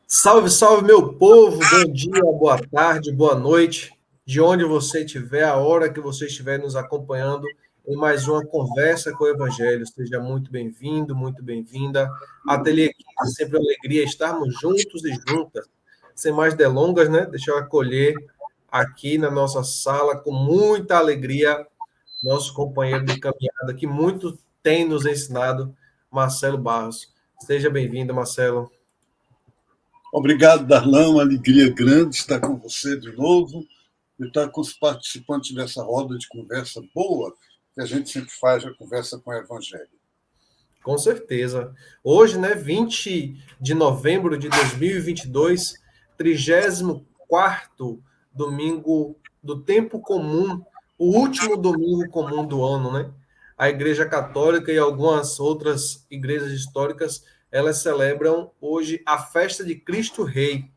Salve, salve, meu povo! Bom dia, boa tarde, boa noite. De onde você estiver, a hora que você estiver nos acompanhando em mais uma conversa com o Evangelho. Seja muito bem-vindo, muito bem-vinda. Ateliê 15, sempre uma alegria estarmos juntos e juntas. Sem mais delongas, né? Deixa eu acolher aqui na nossa sala com muita alegria nosso companheiro de caminhada que muito tem nos ensinado, Marcelo Barros. Seja bem-vindo, Marcelo. Obrigado, Darlan. Uma alegria grande estar com você de novo e estar com os participantes dessa roda de conversa boa que a gente sempre faz, a conversa com o Evangelho. Com certeza. Hoje, né, 20 de novembro de 2022, 34º domingo do tempo comum, o último domingo comum do ano, né? A Igreja Católica e algumas outras igrejas históricas, elas celebram hoje a festa de Cristo Rei.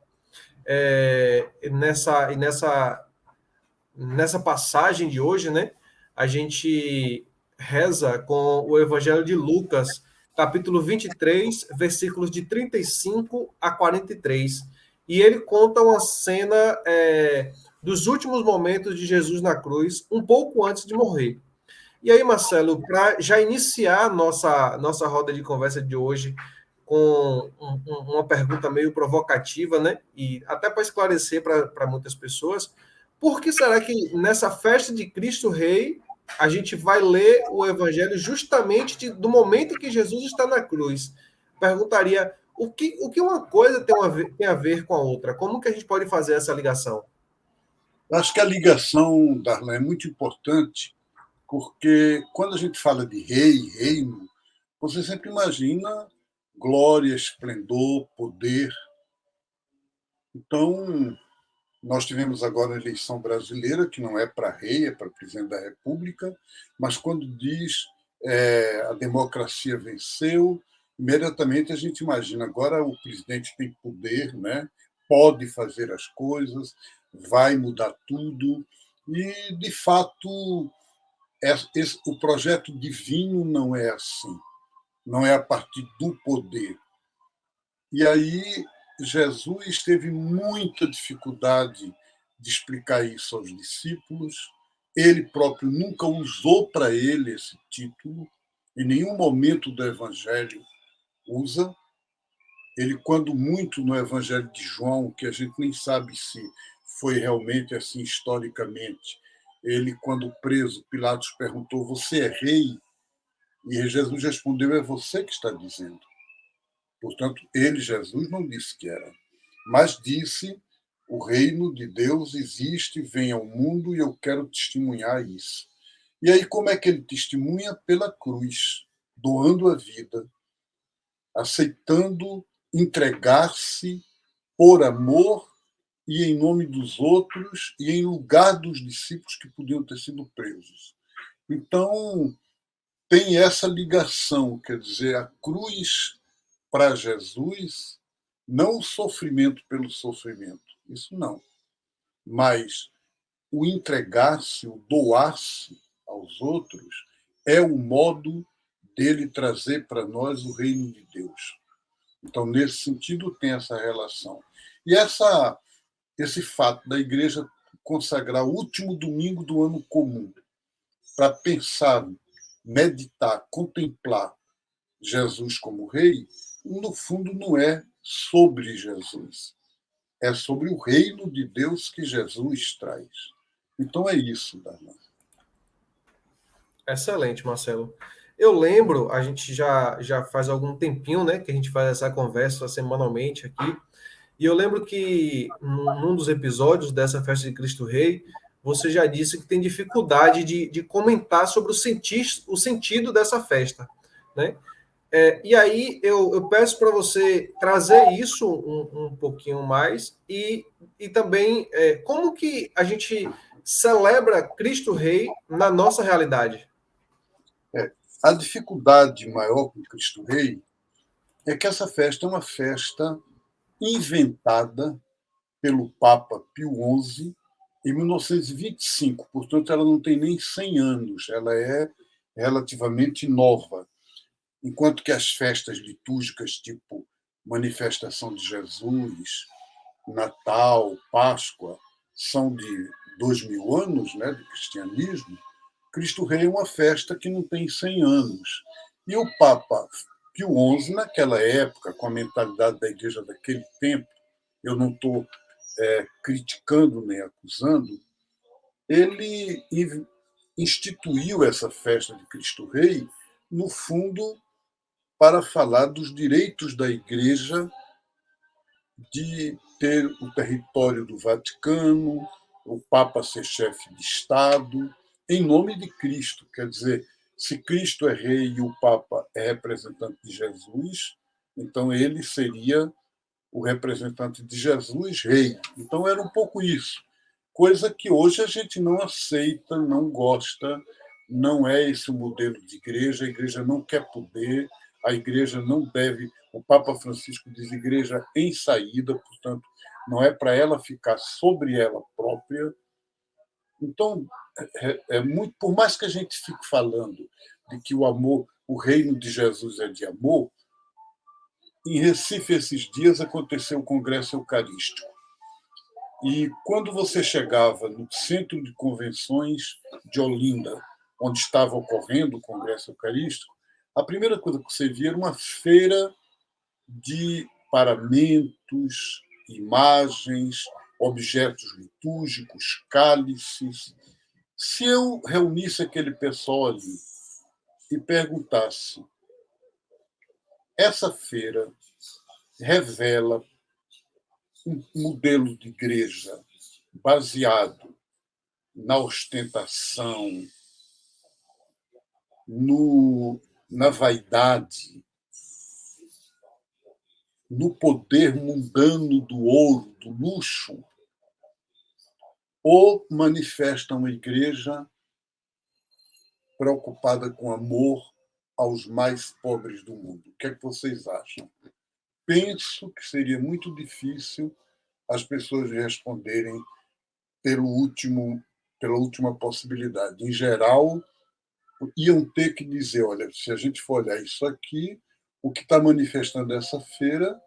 Nessa passagem de hoje, né, a gente reza com o Evangelho de Lucas, capítulo 23, versículos de 35 a 43. E ele conta uma cena dos últimos momentos de Jesus na cruz, um pouco antes de morrer. E aí, Marcelo, para já iniciar nossa roda de conversa de hoje com uma pergunta meio provocativa, né? E até para esclarecer para muitas pessoas, por que será que nessa festa de Cristo Rei a gente vai ler o Evangelho justamente do momento em que Jesus está na cruz? Perguntaria o que uma coisa tem a ver com a outra? Como que a gente pode fazer essa ligação? Acho que a ligação, Darlan, é muito importante, porque quando a gente fala de rei, reino, você sempre imagina glória, esplendor, poder. Então, nós tivemos agora a eleição brasileira, que não é para rei, é para presidente da República, mas quando diz a democracia venceu, imediatamente a gente imagina agora o presidente tem poder, né? Pode fazer as coisas, vai mudar tudo, e, de fato, o projeto divino não é assim, não é a partir do poder. E aí Jesus teve muita dificuldade de explicar isso aos discípulos. Ele próprio nunca usou para ele esse título, em nenhum momento do Evangelho usa. Ele, quando muito no Evangelho de João, que a gente nem sabe se foi realmente assim historicamente, ele, quando preso, Pilatos perguntou: Você é rei? E Jesus respondeu: É você que está dizendo. Portanto, ele, Jesus, não disse que era, mas disse: o reino de Deus existe, vem ao mundo e eu quero testemunhar isso. E aí, como é que ele testemunha? Pela cruz, doando a vida, aceitando entregar-se por amor e em nome dos outros e em lugar dos discípulos que podiam ter sido presos. Então, tem essa ligação, quer dizer, a cruz para Jesus, não o sofrimento pelo sofrimento, isso não, mas o entregar-se, o doar-se aos outros, é o modo dele trazer para nós o reino de Deus. Então, nesse sentido, tem essa relação. E esse fato da igreja consagrar o último domingo do ano comum para pensar, meditar, contemplar Jesus como rei, no fundo não é sobre Jesus, é sobre o reino de Deus que Jesus traz. Então é isso, Darlan. Excelente, Marcelo. Eu lembro, a gente já faz algum tempinho, né, que a gente faz essa conversa semanalmente aqui, e eu lembro que num dos episódios dessa festa de Cristo Rei, você já disse que tem dificuldade de comentar sobre o sentido dessa festa, né? E aí eu peço para você trazer isso um pouquinho mais e também como que a gente celebra Cristo Rei na nossa realidade. A dificuldade maior com Cristo Rei é que essa festa é uma festa inventada pelo Papa Pio XI em 1925, portanto, ela não tem nem 100 anos, ela é relativamente nova. Enquanto que as festas litúrgicas, tipo manifestação de Jesus, Natal, Páscoa, são de 2000 anos, né, do cristianismo. Cristo Rei é uma festa que não tem 100 anos. E o Papa Pio XI, naquela época, com a mentalidade da igreja daquele tempo, eu não estou criticando nem acusando, ele instituiu essa festa de Cristo Rei, no fundo, para falar dos direitos da igreja de ter o território do Vaticano, o Papa ser chefe de Estado, em nome de Cristo. Quer dizer, se Cristo é rei e o Papa é representante de Jesus, então ele seria o representante de Jesus, rei. Então era um pouco isso. Coisa que hoje a gente não aceita, não gosta, não é esse o modelo de igreja, a igreja não quer poder, a igreja não deve. O Papa Francisco diz igreja em saída, portanto, não é para ela ficar sobre ela própria. Então, é muito, por mais que a gente fique falando de que o amor, o reino de Jesus é de amor, em Recife, esses dias, aconteceu o Congresso Eucarístico. E quando você chegava no Centro de Convenções de Olinda, onde estava ocorrendo o Congresso Eucarístico, a primeira coisa que você via era uma feira de paramentos, imagens, objetos litúrgicos, cálices. Se eu reunisse aquele pessoal ali e perguntasse, essa feira revela um modelo de igreja baseado na ostentação, na vaidade, no poder mundano do ouro, do luxo, ou manifesta uma igreja preocupada com amor aos mais pobres do mundo? O que é que vocês acham? Penso que seria muito difícil as pessoas responderem pela última possibilidade. Em geral, iam ter que dizer, olha, se a gente for olhar isso aqui, o que está manifestando essa feira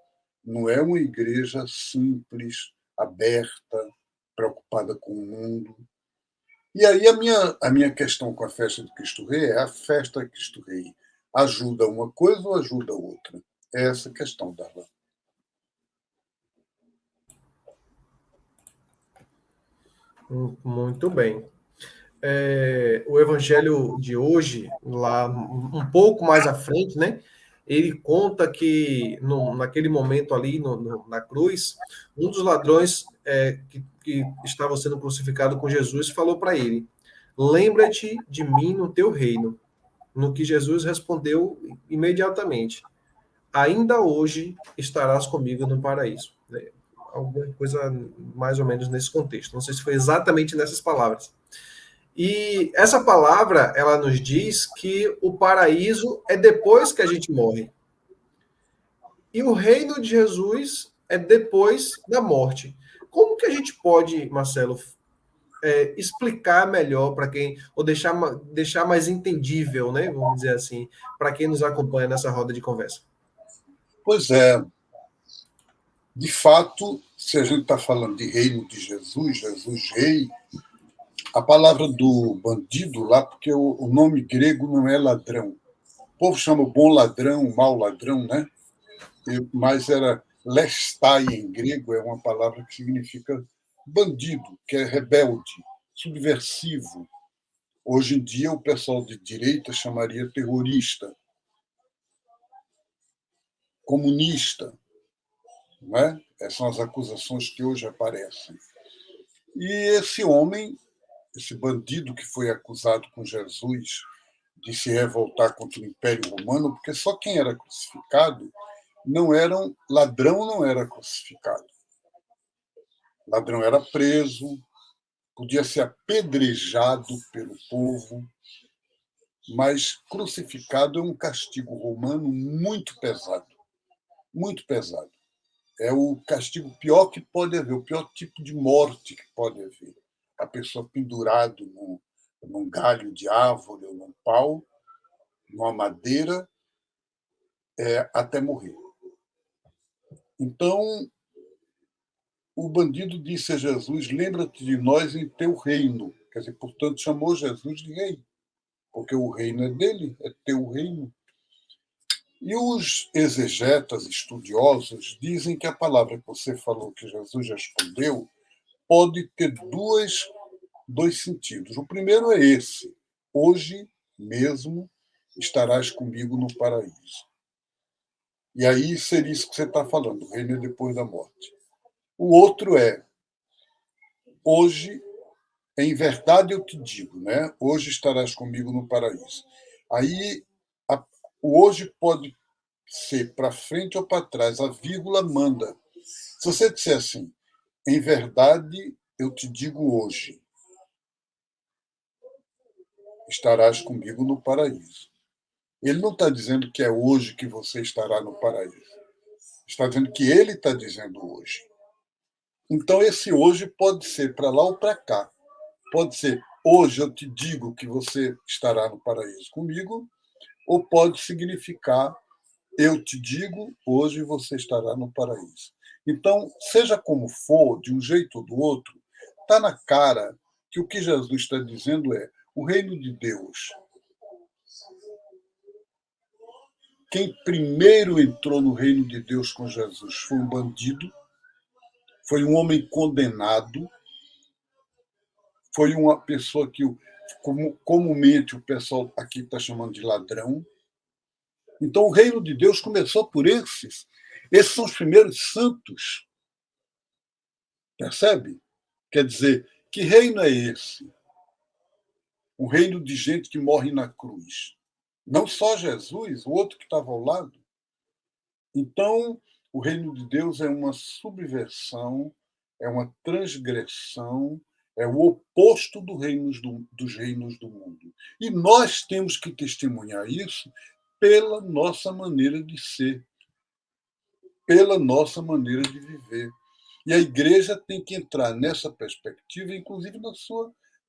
não é uma igreja simples, aberta, preocupada com o mundo. E aí a minha questão com a festa de Cristo Rei é: a festa de Cristo Rei ajuda uma coisa ou ajuda outra? É essa a questão, Darlan. Muito bem. O evangelho de hoje, lá um pouco mais à frente, né? Ele conta que naquele momento ali na cruz, um dos ladrões que estavam sendo crucificado com Jesus falou para ele: lembra-te de mim no teu reino. No que Jesus respondeu imediatamente: ainda hoje estarás comigo no paraíso. Alguma coisa mais ou menos nesse contexto. Não sei se foi exatamente nessas palavras. E essa palavra, ela nos diz que o paraíso é depois que a gente morre. E o reino de Jesus é depois da morte. Como que a gente pode, Marcelo, explicar melhor para quem, ou deixar mais entendível, né, vamos dizer assim, para quem nos acompanha nessa roda de conversa? Pois é, de fato, se a gente está falando de reino de Jesus, Jesus rei, a palavra do bandido lá, porque o nome grego não é ladrão. O povo chama bom ladrão, mau ladrão, né? Mas era lestai em grego, é uma palavra que significa bandido, que é rebelde, subversivo. Hoje em dia, o pessoal de direita chamaria terrorista, comunista, não é? Essas são as acusações que hoje aparecem. E esse homem, esse bandido que foi acusado com Jesus de se revoltar contra o Império Romano, porque só quem era crucificado não era ladrão, não era crucificado. Ladrão era preso, podia ser apedrejado pelo povo, mas crucificado é um castigo romano muito pesado, muito pesado. É o castigo pior que pode haver, o pior tipo de morte que pode haver. A pessoa pendurado num galho de árvore ou num pau, numa madeira, até morrer. Então, o bandido disse a Jesus: lembra-te de nós em teu reino. Quer dizer, portanto, chamou Jesus de rei, porque o reino é dele, é teu reino. E os exegetas estudiosos dizem que a palavra que você falou, que Jesus respondeu, pode ter dois sentidos. O primeiro é esse: hoje mesmo estarás comigo no paraíso. E aí seria isso que você está falando, o reino é depois da morte. O outro é: hoje, em verdade eu te digo, né? Hoje estarás comigo no paraíso. Aí a, o hoje pode ser para frente ou para trás, a vírgula manda. Se você disser assim: em verdade eu te digo hoje, estarás comigo no paraíso. Ele não está dizendo que é hoje que você estará no paraíso. Está dizendo que ele está dizendo hoje. Então, esse hoje pode ser para lá ou para cá. Pode ser hoje eu te digo que você estará no paraíso comigo, ou pode significar eu te digo hoje você estará no paraíso. Então, seja como for, de um jeito ou do outro, está na cara que o que Jesus está dizendo é: o reino de Deus. Quem primeiro entrou no reino de Deus com Jesus foi um bandido, foi um homem condenado, foi uma pessoa que comumente o pessoal aqui está chamando de ladrão. Então, o reino de Deus começou por esses. Esses são os primeiros santos. Percebe? Quer dizer, que reino é esse? Um reino de gente que morre na cruz. Não só Jesus, o outro que estava ao lado. Então, o reino de Deus é uma subversão, é uma transgressão, é o oposto dos reinos do mundo. E nós temos que testemunhar isso pela nossa maneira de ser, pela nossa maneira de viver. E a igreja tem que entrar nessa perspectiva, inclusive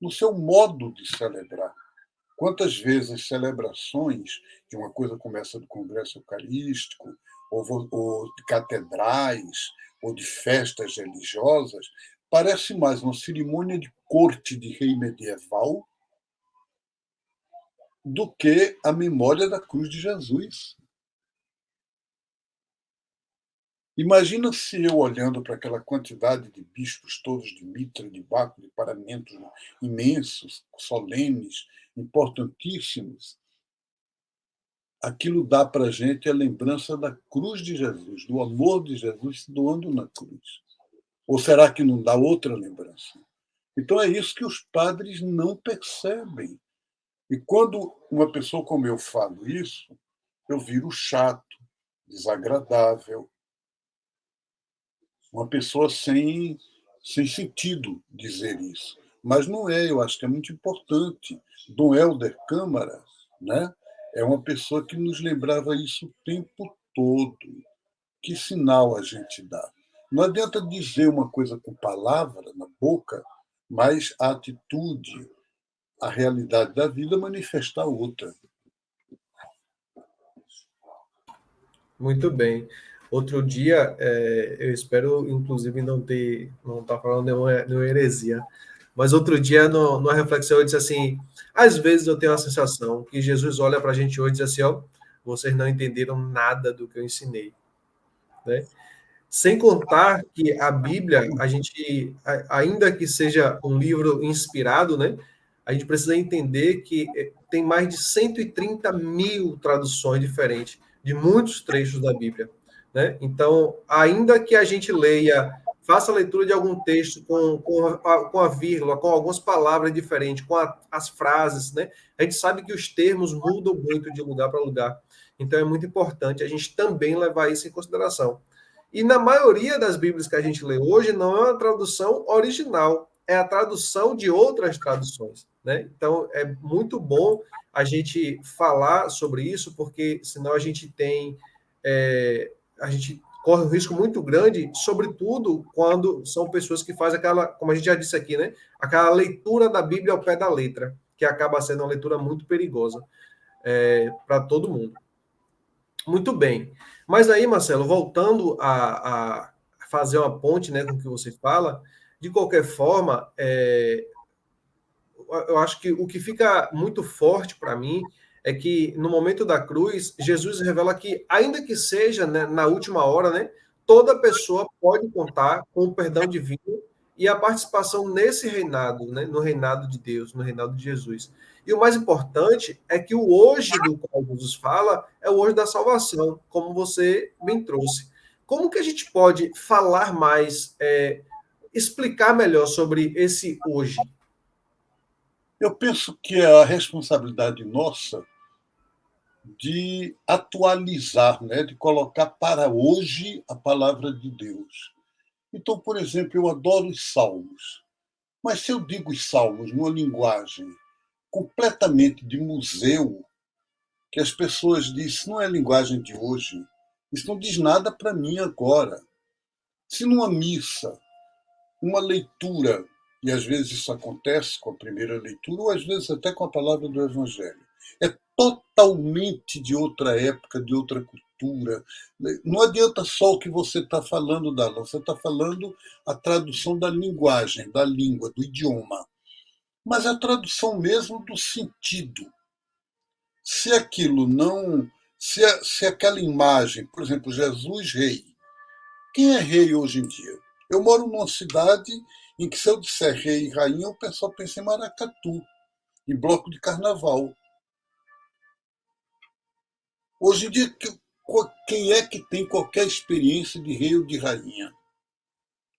no seu modo de celebrar. Quantas vezes celebrações de uma coisa começa do Congresso Eucarístico, ou de catedrais, ou de festas religiosas, parece mais uma cerimônia de corte de rei medieval do que a memória da cruz de Jesus. Imagina se eu, olhando para aquela quantidade de bispos todos de mitra, de báculo, de paramentos imensos, solenes, importantíssimos, aquilo dá para a gente a lembrança da cruz de Jesus, do amor de Jesus se doando na cruz. Ou será que não dá outra lembrança? Então é isso que os padres não percebem. E quando uma pessoa como eu falo isso, eu viro chato, desagradável, uma pessoa sem sentido dizer isso. Mas não é, eu acho que é muito importante. Dom Helder Câmara, né, é uma pessoa que nos lembrava isso o tempo todo. Que sinal a gente dá? Não adianta dizer uma coisa com palavra na boca, mas a atitude, a realidade da vida manifestar outra. Muito bem. Outro dia, eu espero, inclusive, não estar falando nenhuma heresia, mas outro dia, numa reflexão, eu disse assim: às vezes eu tenho a sensação que Jesus olha para a gente hoje e diz assim: ó, vocês não entenderam nada do que eu ensinei, né? Sem contar que a Bíblia, a gente, ainda que seja um livro inspirado, né? A gente precisa entender que tem mais de 130 mil traduções diferentes de muitos trechos da Bíblia, né? Então, ainda que a gente leia, faça a leitura de algum texto com a vírgula, com algumas palavras diferentes, as frases, né? A gente sabe que os termos mudam muito de lugar para lugar. Então, é muito importante a gente também levar isso em consideração. E na maioria das Bíblias que a gente lê hoje, não é uma tradução original, é a tradução de outras traduções, né? Então, é muito bom a gente falar sobre isso, porque senão a gente corre um risco muito grande, sobretudo quando são pessoas que fazem aquela, como a gente já disse aqui, né? Aquela leitura da Bíblia ao pé da letra, que acaba sendo uma leitura muito perigosa para todo mundo. Muito bem. Mas aí, Marcelo, voltando a fazer uma ponte, né, com o que você fala, de qualquer forma, eu acho que o que fica muito forte para mim é que no momento da cruz, Jesus revela que, ainda que seja, né, na última hora, né, toda pessoa pode contar com o perdão divino e a participação nesse reinado, né, no reinado de Deus, no reinado de Jesus. E o mais importante é que o hoje do qual Jesus fala é o hoje da salvação, como você bem trouxe. Como que a gente pode falar mais, explicar melhor sobre esse hoje? Eu penso que é a responsabilidade nossa de atualizar, né, de colocar para hoje a palavra de Deus. Então, por exemplo, eu adoro os salmos, mas se eu digo os salmos numa linguagem completamente de museu, que as pessoas dizem, isso não é linguagem de hoje, isso não diz nada para mim agora. Se numa missa, uma leitura, e às vezes isso acontece com a primeira leitura, ou às vezes até com a palavra do Evangelho, é totalmente de outra época, de outra cultura. Não adianta só o que você está falando, Darlan, você está falando a tradução da linguagem, da língua, do idioma, mas a tradução mesmo do sentido. Se aquilo não. Se aquela imagem, por exemplo, Jesus rei, quem é rei hoje em dia? Eu moro numa cidade em que, se eu disser rei e rainha, o pessoal pensa em maracatu, em bloco de carnaval. Hoje em dia, quem é que tem qualquer experiência de rei ou de rainha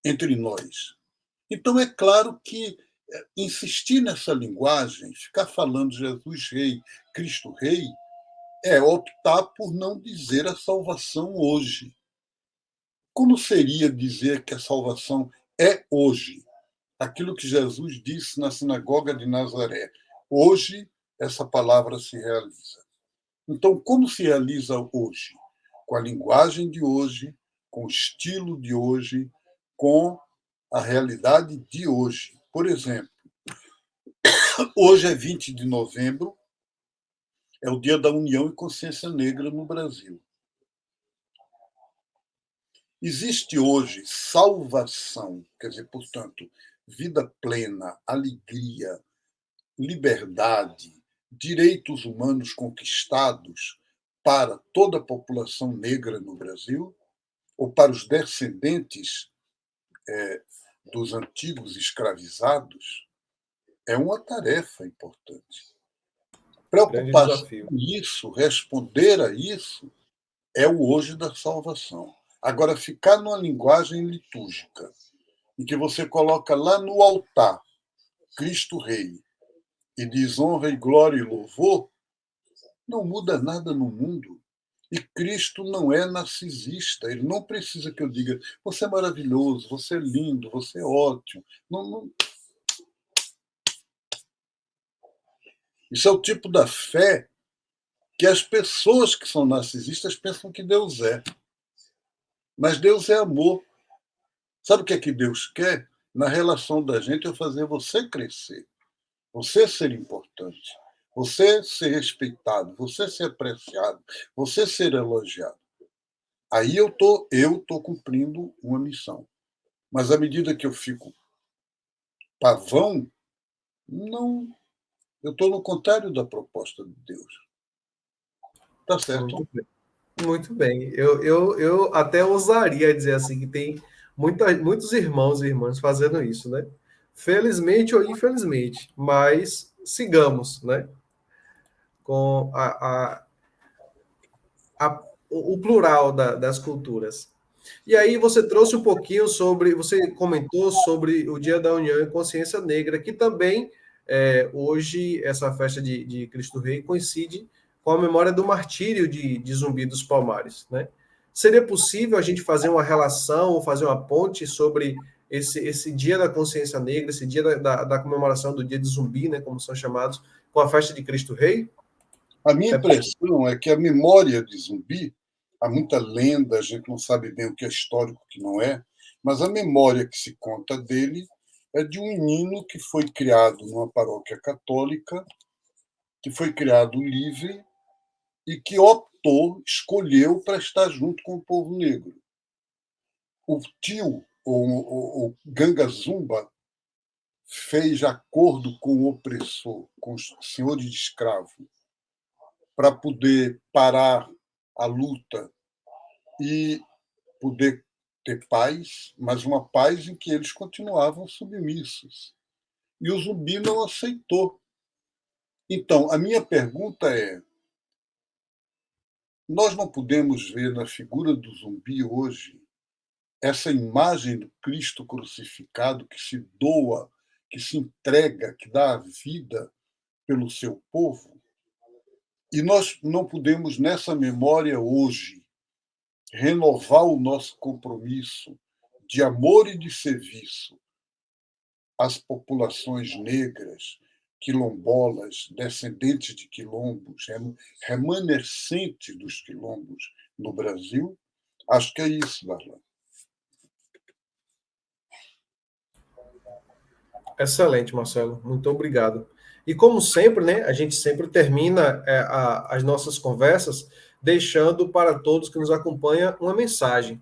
entre nós? Então, é claro que insistir nessa linguagem, ficar falando Jesus rei, Cristo rei, é optar por não dizer a salvação hoje. Como seria dizer que a salvação é hoje? Aquilo que Jesus disse na sinagoga de Nazaré. Hoje, essa palavra se realiza. Então, como se realiza hoje? Com a linguagem de hoje, com o estilo de hoje, com a realidade de hoje. Por exemplo, hoje é 20 de novembro, é o Dia da União e Consciência Negra no Brasil. Existe hoje salvação, quer dizer, portanto, vida plena, alegria, liberdade, direitos humanos conquistados para toda a população negra no Brasil, ou para os descendentes dos antigos escravizados, é uma tarefa importante. Grande Preocupar-se desafio. com isso, responder a isso, é o hoje da salvação. Agora, ficar numa linguagem litúrgica, em que você coloca lá no altar Cristo Rei e diz honra e glória e louvor, não muda nada no mundo. E Cristo não é narcisista. Ele não precisa que eu diga você é maravilhoso, você é lindo, você é ótimo. Não, não. Isso é o tipo da fé que as pessoas que são narcisistas pensam que Deus é. Mas Deus é amor. Sabe o que é que Deus quer? Na relação da gente, eu fazer você crescer, você ser importante, você ser respeitado, você ser apreciado, você ser elogiado. Aí eu tô cumprindo uma missão. Mas à medida que eu fico pavão, não, eu estou no contrário da proposta de Deus. Tá certo? Muito bem. Muito bem. Eu até ousaria dizer assim que tem muitos irmãos e irmãs fazendo isso, né? Felizmente ou infelizmente, mas sigamos, né? Com o plural das culturas. E aí você trouxe um pouquinho sobre, você comentou sobre o Dia da União e Consciência Negra, que também hoje essa festa de Cristo Rei coincide com a memória do martírio de Zumbi dos Palmares, né? Seria possível a gente fazer uma relação ou fazer uma ponte sobre esse Dia da Consciência Negra, esse dia da comemoração do Dia de Zumbi, né, como são chamados, com a festa de Cristo Rei? A minha É possível. impressão é que a memória de Zumbi, há muita lenda, a gente não sabe bem o que é histórico, o que não é, mas a memória que se conta dele é de um menino que foi criado numa paróquia católica, que foi criado livre e que optou optou, escolheu para estar junto com o povo negro. O tio, o Ganga Zumba, fez acordo com o opressor, com os senhores de escravo, para poder parar a luta e poder ter paz, mas uma paz em que eles continuavam submissos. E o Zumbi não aceitou. Então, a minha pergunta é: nós não podemos ver na figura do Zumbi hoje essa imagem do Cristo crucificado que se doa, que se entrega, que dá a vida pelo seu povo? E nós não podemos, nessa memória hoje, renovar o nosso compromisso de amor e de serviço às populações negras, quilombolas, descendentes de quilombos, remanescentes dos quilombos no Brasil? Acho que é isso, Darlan. Excelente, Marcelo. Muito obrigado. E como sempre, né, a gente sempre termina as nossas conversas deixando para todos que nos acompanham uma mensagem.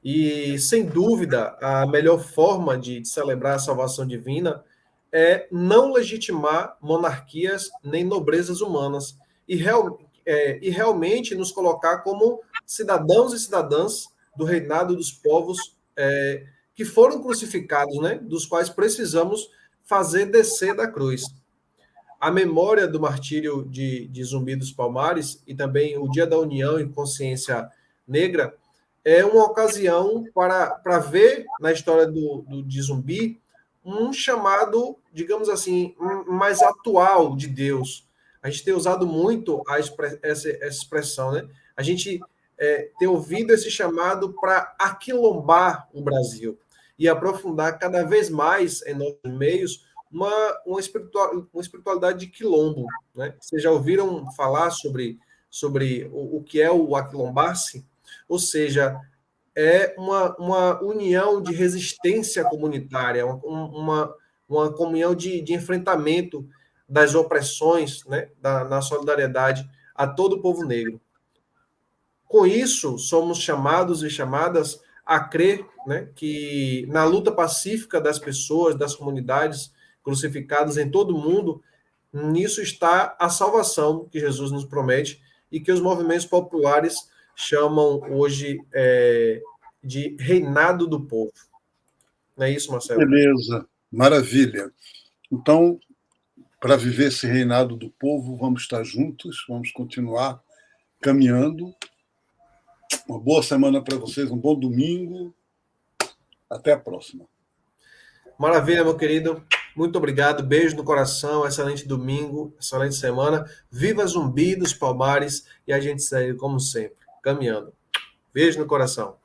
E, sem dúvida, a melhor forma de celebrar a salvação divina é não legitimar monarquias nem nobrezas humanas e realmente nos colocar como cidadãos e cidadãs do reinado dos povos que foram crucificados, né, dos quais precisamos fazer descer da cruz. A memória do martírio de Zumbi dos Palmares e também o Dia da União e Consciência Negra é uma ocasião para ver na história de Zumbi um chamado, digamos assim, mais atual de Deus. A gente tem usado muito essa expressão, né? A gente tem ouvido esse chamado para aquilombar o Brasil e aprofundar cada vez mais em nossos meios uma espiritualidade de quilombo. Né? Vocês já ouviram falar sobre o que é o aquilombar-se? Ou seja, é uma união de resistência comunitária, uma comunhão de enfrentamento das opressões, né, na solidariedade a todo o povo negro. Com isso, somos chamados e chamadas a crer, né, que na luta pacífica das pessoas, das comunidades crucificadas em todo o mundo, nisso está a salvação que Jesus nos promete e que os movimentos populares chamam hoje de reinado do povo. Não é isso, Marcelo? Beleza, maravilha. Então, para viver esse reinado do povo, vamos estar juntos, vamos continuar caminhando. Uma boa semana para vocês, um bom domingo. Até a próxima. Maravilha, meu querido. Muito obrigado. Beijo no coração. Excelente domingo, excelente semana. Viva Zumbi dos Palmares e a gente segue, como sempre, caminhando. Beijo no coração.